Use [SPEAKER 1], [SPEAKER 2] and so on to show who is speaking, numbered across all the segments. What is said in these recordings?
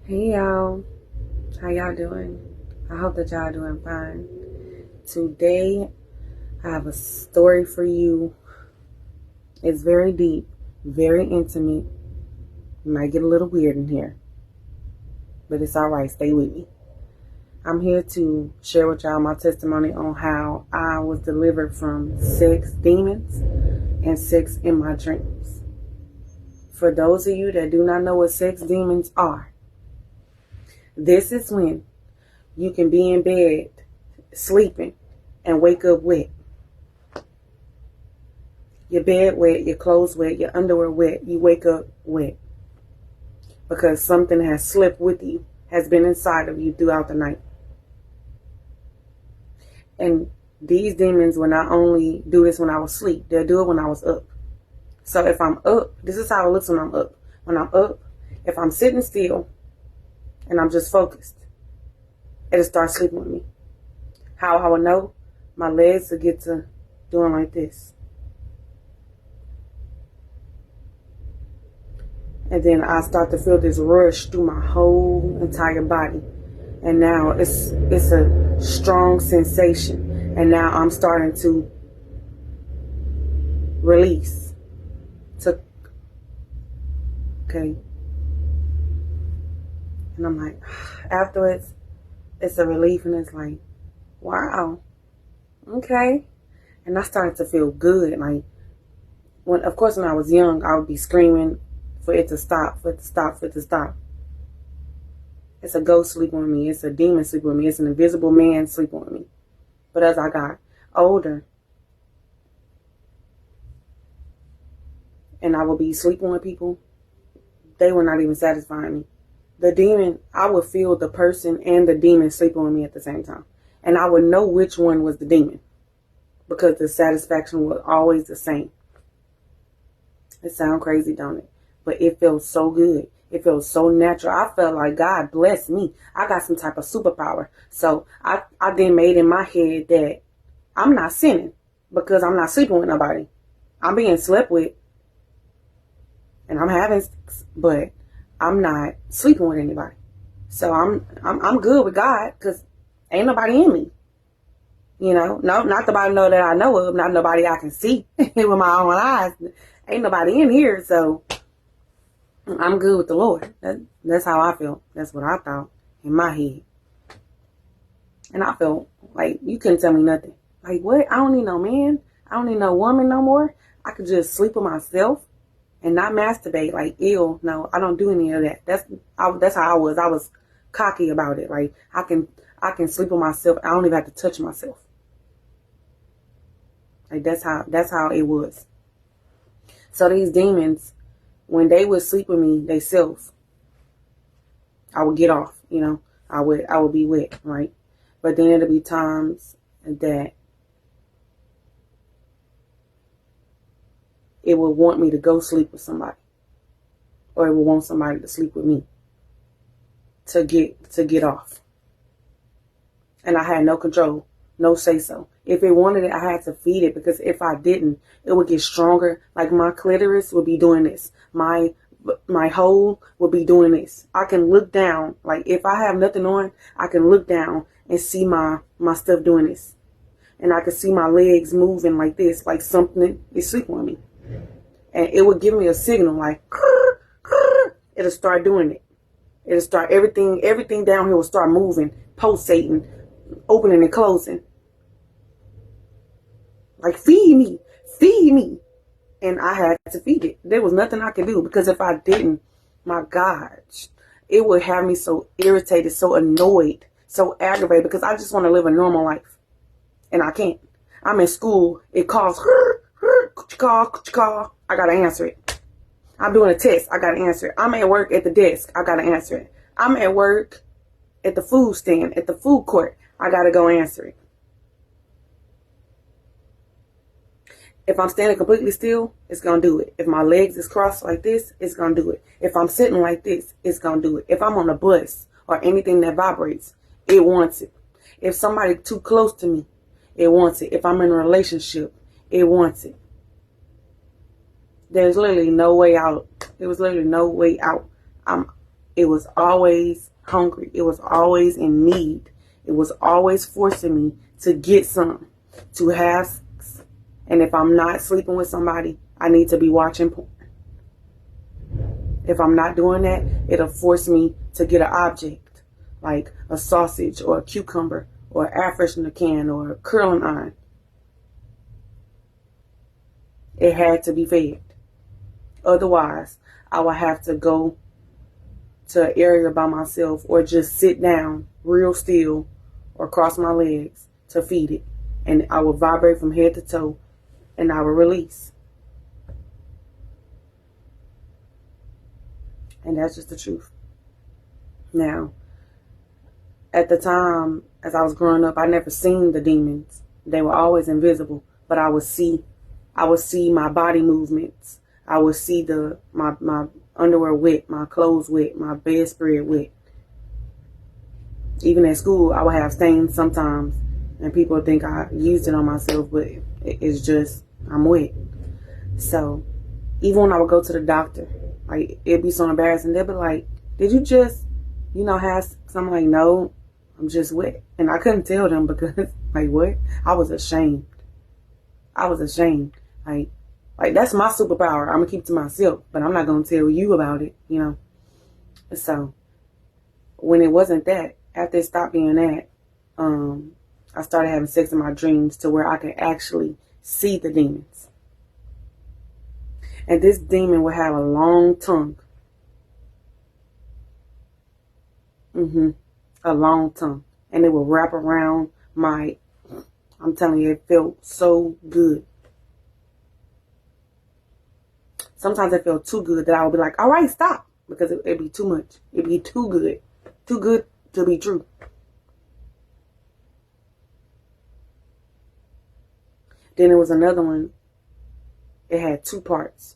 [SPEAKER 1] Hey y'all, how y'all doing? I hope that y'all doing fine. Today I have a story for you. It's very deep, very intimate. It might get a little weird in here, but it's alright, stay with me. I'm here to share with y'all my testimony on how I was delivered from sex demons and sex in my dreams. For those of you that do not know what sex demons are, this is when you can be in bed sleeping and wake up wet. Your bed wet, your clothes wet, your underwear wet, you wake up wet. Because something has slipped with you, has been inside of you throughout the night. And these demons will not only do this when I was asleep, they'll do it when I was up. So if I'm up, this is how it looks when I'm up. When I'm up, if I'm sitting still and I'm just focused, it'll start sleeping with me. How I will know? My legs will get to doing like this. And then I start to feel this rush through my whole entire body. And now it's a strong sensation. And now I'm starting to release. Okay. And I'm like, afterwards, it's a relief and it's like, wow, okay. And I started to feel good. Like, when I was young, I would be screaming for it to stop, for it to stop, for it to stop. It's a ghost sleeping with me. It's a demon sleeping with me. It's an invisible man sleeping with me. But as I got older, and I would be sleeping with people, they were not even satisfying me. The demon, I would feel the person and the demon sleeping with me at the same time. And I would know which one was the demon because the satisfaction was always the same. It sounds crazy, don't it? But it felt so good. It felt so natural. I felt like God blessed me. I got some type of superpower. So I then made in my head that I'm not sinning because I'm not sleeping with nobody. I'm being slept with and I'm having, but I'm not sleeping with anybody. So I'm good with God because ain't nobody in me. You know, no, not nobody know that I know of, not nobody I can see with my own eyes. Ain't nobody in here, so I'm good with the Lord. That's how I feel. That's what I thought in my head. And I felt like you couldn't tell me nothing. Like, what? I don't need no man. I don't need no woman no more. I could just sleep with myself and not masturbate. Like, ew, no, I don't do any of that. That's how I was. I was cocky about it. Like, I can sleep with myself. I don't even have to touch myself. Like, that's how it was. So these demons, when they would sleep with me, they self, I would get off, you know. I would be wet, right? But then there'd be times that it would want me to go sleep with somebody. Or it would want somebody to sleep with me to get off. And I had no control, no say so. If it wanted it, I had to feed it because if I didn't, it would get stronger. Like my clitoris would be doing this. My hole would be doing this. I can look down. Like if I have nothing on, I can look down and see my stuff doing this. And I can see my legs moving like this, like something is sleeping on me. And it would give me a signal like, it'll start doing it. It'll start, everything down here will start moving, pulsating, opening and closing. Like, feed me. And I had to feed it. There was nothing I could do because if I didn't, my gosh, it would have me so irritated, so annoyed, so aggravated because I just want to live a normal life. And I can't. I'm in school. It calls, call. I got to answer it. I'm doing a test. I got to answer it. I'm at work at the desk. I got to answer it. I'm at work at the food stand, at the food court. I got to go answer it. If I'm standing completely still, it's going to do it. If my legs is crossed like this, it's going to do it. If I'm sitting like this, it's going to do it. If I'm on a bus or anything that vibrates, it wants it. If somebody too close to me, it wants it. If I'm in a relationship, it wants it. There's literally no way out. There was literally no way out. It was always hungry. It was always in need. It was always forcing me to get some, to have. And if I'm not sleeping with somebody, I need to be watching porn. If I'm not doing that, it'll force me to get an object, like a sausage or a cucumber or an air freshener can or a curling iron. It had to be fed. Otherwise, I would have to go to an area by myself or just sit down real still or cross my legs to feed it. And I would vibrate from head to toe and I would release. And that's just the truth. Now, at the time, as I was growing up, I never seen the demons. They were always invisible, but I would see my body movements. I would see my underwear wet, my clothes wet, my bedspread wet. Even at school, I would have stains sometimes, and people think I used it on myself, but it's just, I'm wet. So, even when I would go to the doctor, like, it'd be so embarrassing. They'd be like, did you just, have something? Like, no, I'm just wet. And I couldn't tell them because, like, what? I was ashamed. Like that's my superpower. I'm going to keep it to myself, but I'm not going to tell you about it, So, when it wasn't that, after it stopped being that, I started having sex in my dreams to where I could actually see the demons. And this demon would have a long tongue. A long tongue. And it would wrap around I'm telling you, it felt so good. Sometimes it felt too good that I would be like, all right, stop. Because it'd be too much. It'd be too good. Too good to be true. Then there was another one. It had two parts.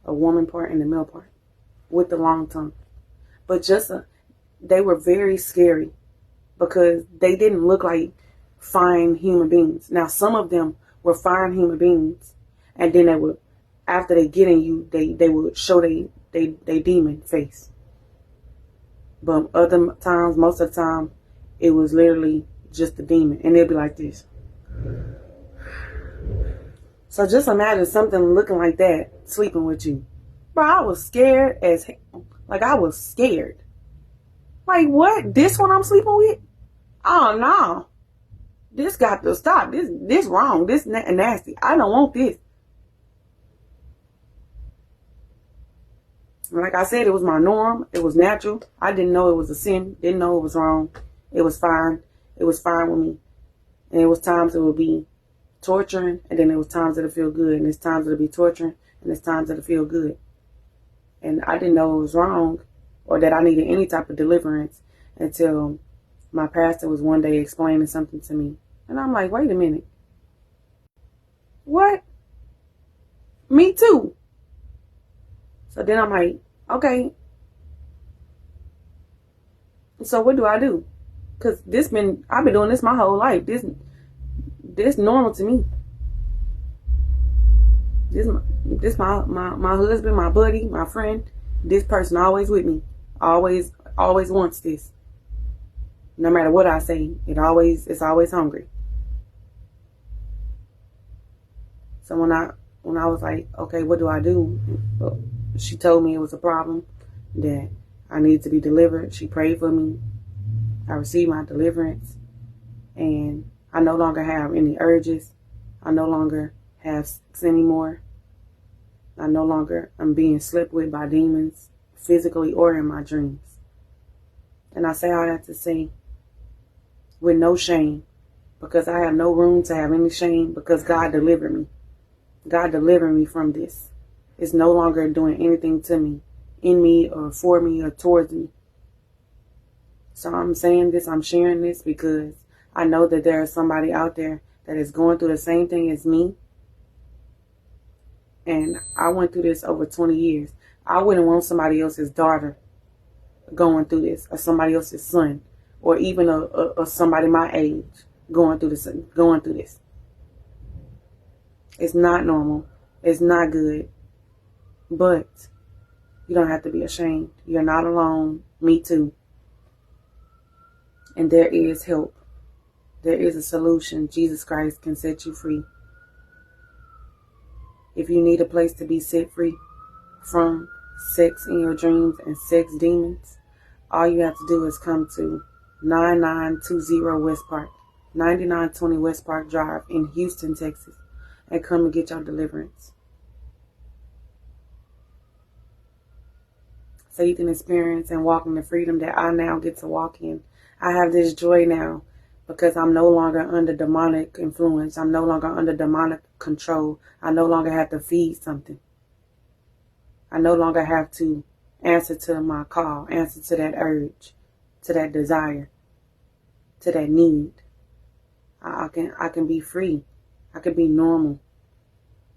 [SPEAKER 1] A woman part and a male part. With the long tongue. But they were very scary. Because they didn't look like fine human beings. Now, some of them were fine human beings. And then they would, after they get in you, they would show they demon face. But other times, most of the time, it was literally just the demon. And they'd be like this. So just imagine something looking like that sleeping with you. Bro, I was scared as hell. Like, I was scared. Like, what? This one I'm sleeping with? Oh, no. This got to stop. This wrong. This nasty. I don't want this. Like I said, it was my norm. It was natural. I didn't know it was a sin. Didn't know it was wrong. It was fine. It was fine with me. And it was times it would be torturing, and then there was times it'll feel good, and there's times it'll be torturing, and there's times it'll feel good. And I didn't know it was wrong or that I needed any type of deliverance until my pastor was one day explaining something to me. And I'm like, wait a minute. What? Me too. So then I'm like, okay. So what do I do? Because I've been doing this my whole life. This normal to me. This my husband, my buddy, my friend. This person always with me. Always wants this. No matter what I say, it's always hungry. So when I was like, okay, what do I do? Well, she told me it was a problem, that I needed to be delivered. She prayed for me. I received my deliverance, and I no longer have any urges. I no longer have sex anymore. I no longer am being slept with by demons, physically or in my dreams. And I say all that to say, with no shame, because I have no room to have any shame, because God delivered me. God delivered me from this. It's no longer doing anything to me, in me or for me or towards me. So I'm saying this, I'm sharing this because I know that there is somebody out there that is going through the same thing as me. And I went through this over 20 years. I wouldn't want somebody else's daughter going through this, or somebody else's son, or even a somebody my age going through this. It's not normal. It's not good. But You don't have to be ashamed. You're not alone. Me too. And there is help. There is a solution. Jesus Christ can set you free. If you need a place to be set free from sex in your dreams and sex demons, all you have to do is come to 9920 West Park, 9920 West Park Drive in Houston, Texas, and come and get your deliverance. So you can experience and walk in the freedom that I now get to walk in. I have this joy now because I'm no longer under demonic influence. I'm no longer under demonic control. I no longer have to feed something. I no longer have to answer to my call, answer to that urge, to that desire, to that need. I can be free. I can be normal.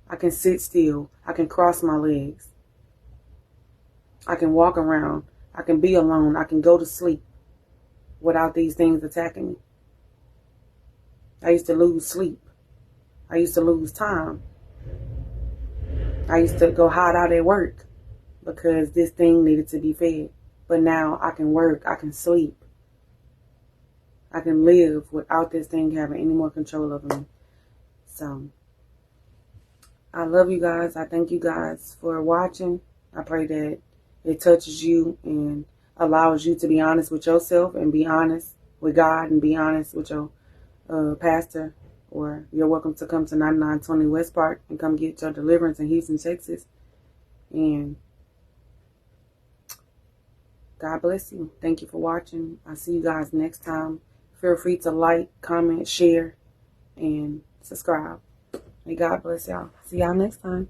[SPEAKER 1] I can sit still. I can cross my legs. I can walk around. I can be alone. I can go to sleep without these things attacking me. I used to lose sleep. I used to lose time. I used to go hide out at work because this thing needed to be fed. But now I can work. I can sleep. I can live without this thing having any more control over me. So, I love you guys. I thank you guys for watching. I pray that it touches you and allows you to be honest with yourself and be honest with God and be honest with your pastor. Or you're welcome to come to 9920 West Park and come get your deliverance in Houston, Texas. And God bless you. Thank you for watching. I'll see you guys next time. Feel free to like, comment, share, and subscribe. May God bless y'all. See y'all next time.